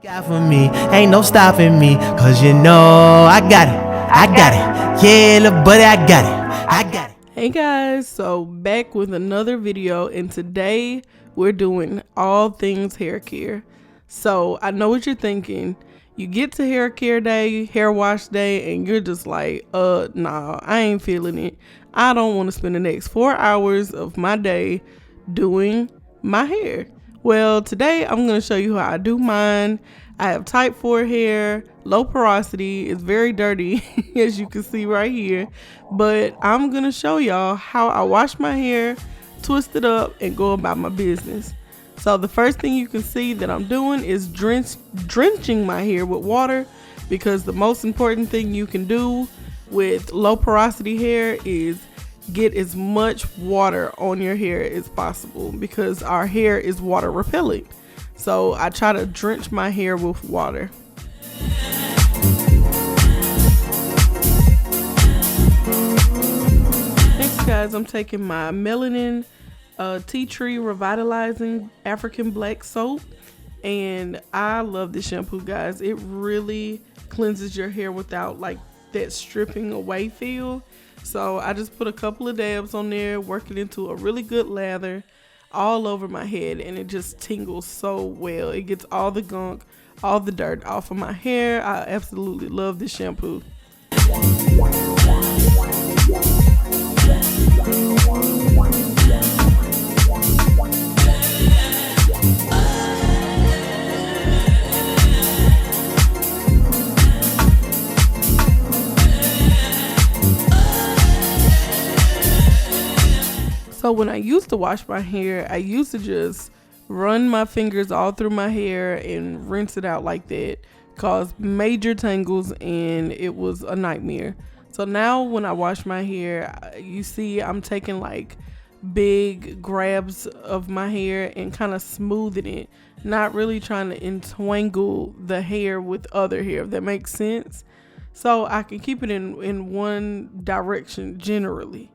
Got for me, ain't no stopping me, cause you know I got it, yeah, little buddy, I got it. Hey guys, so back with another video, and today we're doing all things hair care. So I know what you're thinking. You get to hair care day, hair wash day, and you're just like, nah, I ain't feeling it. I don't want to spend the next 4 hours of my day doing my hair. Well, today I'm going to show you how I do mine. I have type 4 hair, low porosity. It's very dirty, as you can see right here. But I'm going to show y'all how I wash my hair, twist it up, and go about my business. So the first thing you can see that I'm doing is drenching my hair with water, because the most important thing you can do with low porosity hair is get as much water on your hair as possible, because our hair is water repellent. So I try to drench my hair with water. Next, guys, I'm taking my Melanin tea tree revitalizing African black soap, and I love this shampoo, guys. It really cleanses your hair without like that stripping away feel. So I just put a couple of dabs on there, work it into a really good lather all over my head, and it just tingles so well. It gets all the gunk, all the dirt off of my hair. I absolutely love this shampoo. So when I used to wash my hair, I used to just run my fingers all through my hair and rinse it out like that. Caused major tangles, and it was a nightmare. So now when I wash my hair, you see I'm taking like big grabs of my hair and kind of smoothing it. Not really trying to entangle the hair with other hair, if that makes sense. So I can keep it in one direction generally.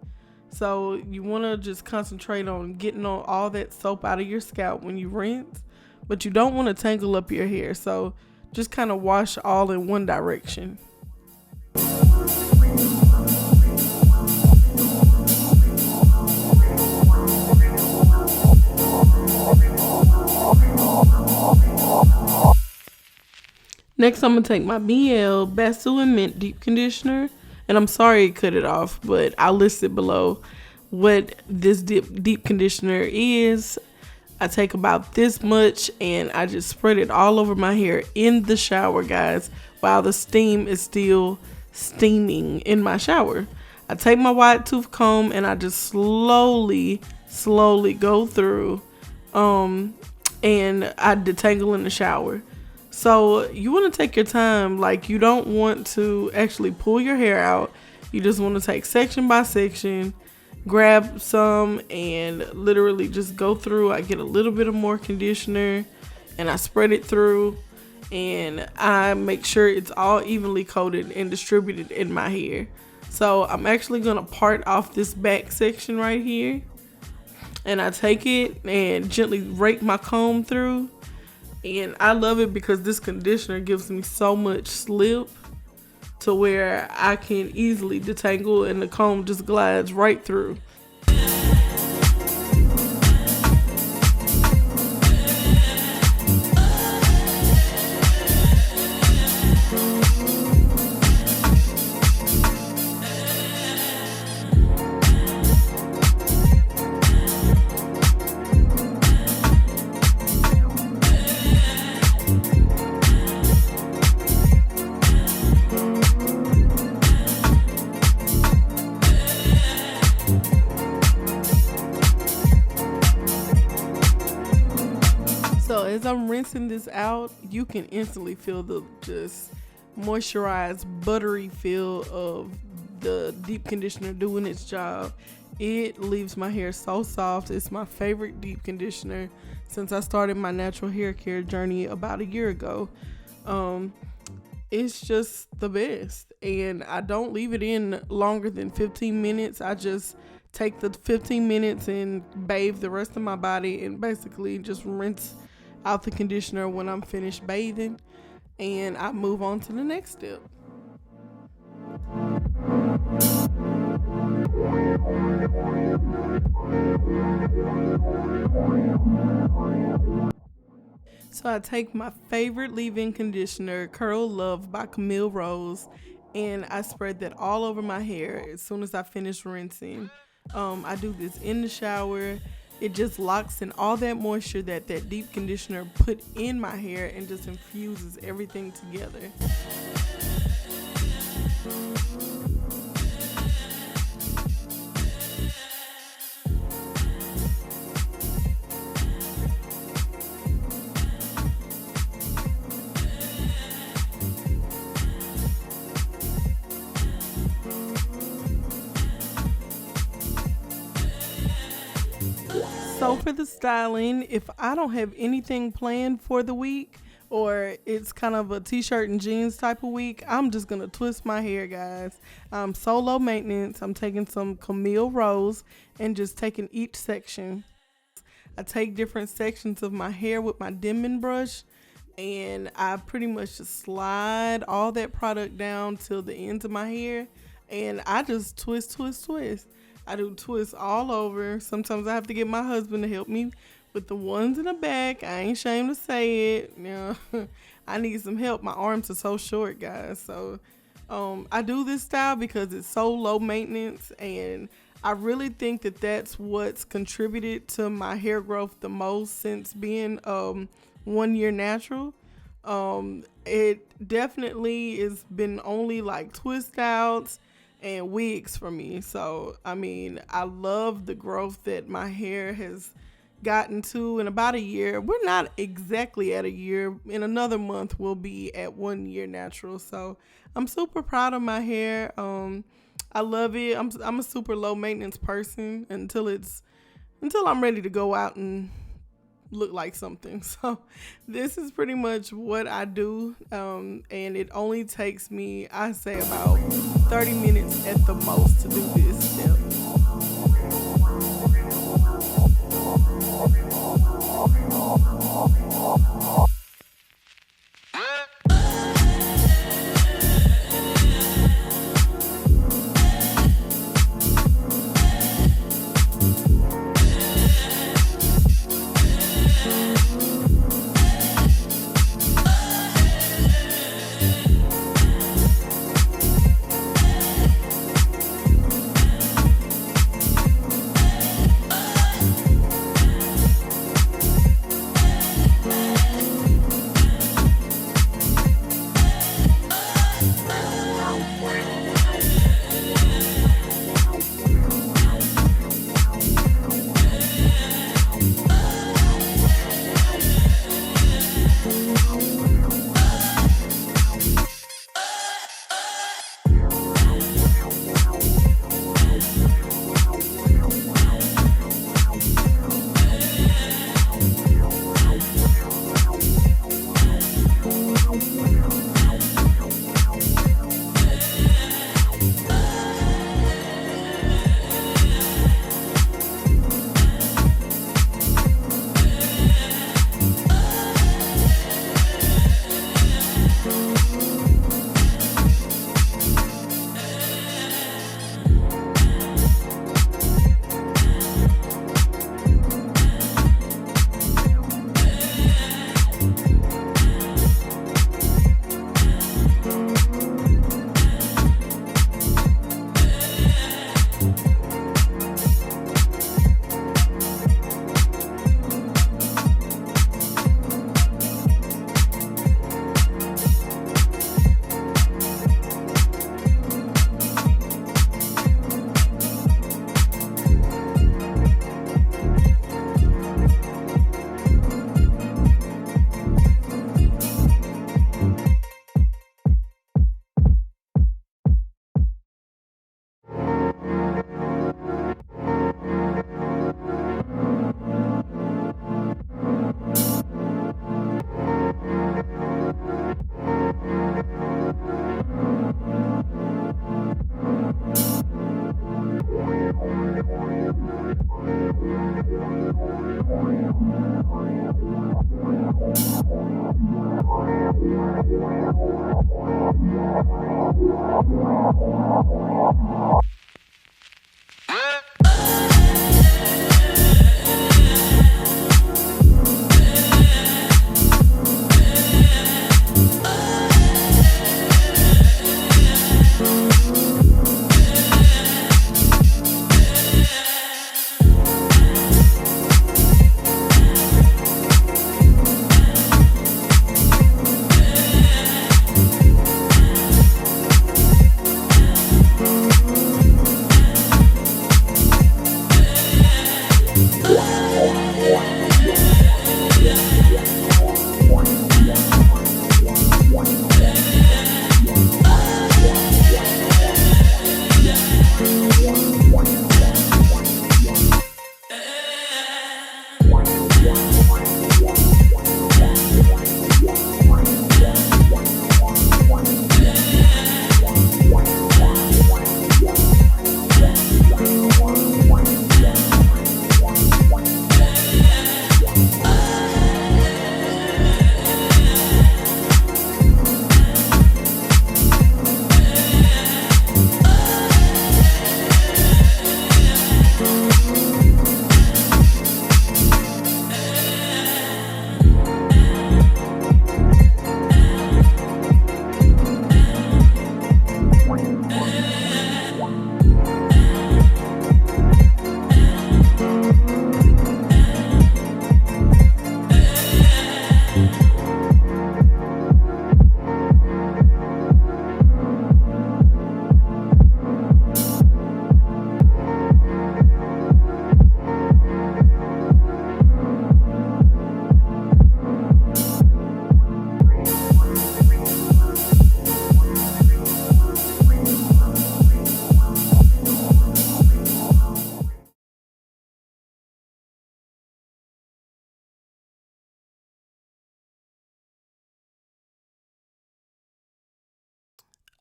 So you want to just concentrate on getting all that soap out of your scalp when you rinse, but you don't want to tangle up your hair. So just kind of wash all in one direction. Next, I'm going to take my Babassu and Mint Deep Conditioner. And I'm sorry it cut it off, but I'll list it below what this deep conditioner is. I take about this much and I just spread it all over my hair in the shower, guys, while the steam is still steaming in my shower. I take my wide tooth comb and I just slowly go through and I detangle in the shower. So you want to take your time. Like, you don't want to actually pull your hair out. You just want to take section by section, grab some, and literally just go through. I get a little bit of more conditioner and I spread it through, and I make sure it's all evenly coated and distributed in my hair. So I'm actually going to part off this back section right here, and I take it and gently rake my comb through. And I love it because this conditioner gives me so much slip to where I can easily detangle and the comb just glides right through. So as I'm rinsing this out, you can instantly feel the just moisturized, buttery feel of the deep conditioner doing its job. It leaves my hair so soft. It's my favorite deep conditioner since I started my natural hair care journey about a year ago. It's just the best, and I don't leave it in longer than 15 minutes. I just take the 15 minutes and bathe the rest of my body and basically just rinse out the conditioner when I'm finished bathing, and I move on to the next step. So I take my favorite leave-in conditioner, Curl Love by Camille Rose, and I spread that all over my hair as soon as I finish rinsing. I do this in the shower. It just locks in all that moisture that deep conditioner put in my hair and just infuses everything together. So for the styling, if I don't have anything planned for the week, or it's kind of a t-shirt and jeans type of week, I'm just going to twist my hair, guys. I'm so low maintenance. I'm taking some Camille Rose and just taking each section. I take different sections of my hair with my Denman brush, and I pretty much just slide all that product down till the ends of my hair, and I just twist. I do twists all over. Sometimes I have to get my husband to help me with the ones in the back. I ain't ashamed to say it. You know, I need some help. My arms are so short, guys. So I do this style because it's so low maintenance, and I really think that that's what's contributed to my hair growth the most since being 1 year natural. It definitely has been only like twist outs and wigs for me. So I mean, I love the growth that my hair has gotten to in about a year. We're not exactly at a year. In another month we'll be at 1 year natural. So I'm super proud of my hair. I love it. I'm a super low maintenance person until I'm ready to go out and look like something. So this is pretty much what I do, and it only takes me, I say, about 30 minutes at the most to do this step.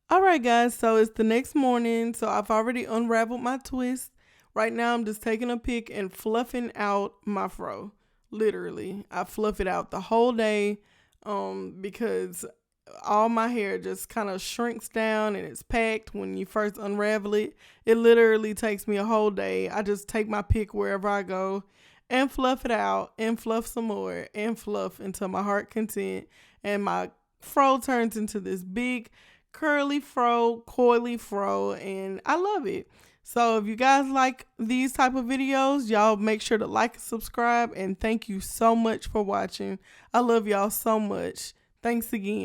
All right, guys, so it's the next morning. So I've already unraveled my twist. Right now, I'm just taking a pick and fluffing out my fro. Literally, I fluff it out the whole day because all my hair just kind of shrinks down and it's packed when you first unravel it. It literally takes me a whole day. I just take my pick wherever I go and fluff it out and fluff some more and fluff until my heart content and my fro turns into this big curly fro, coily fro, and I love it. So if you guys like these type of videos, y'all make sure to like and subscribe, and thank you so much for watching. I love y'all so much. Thanks again.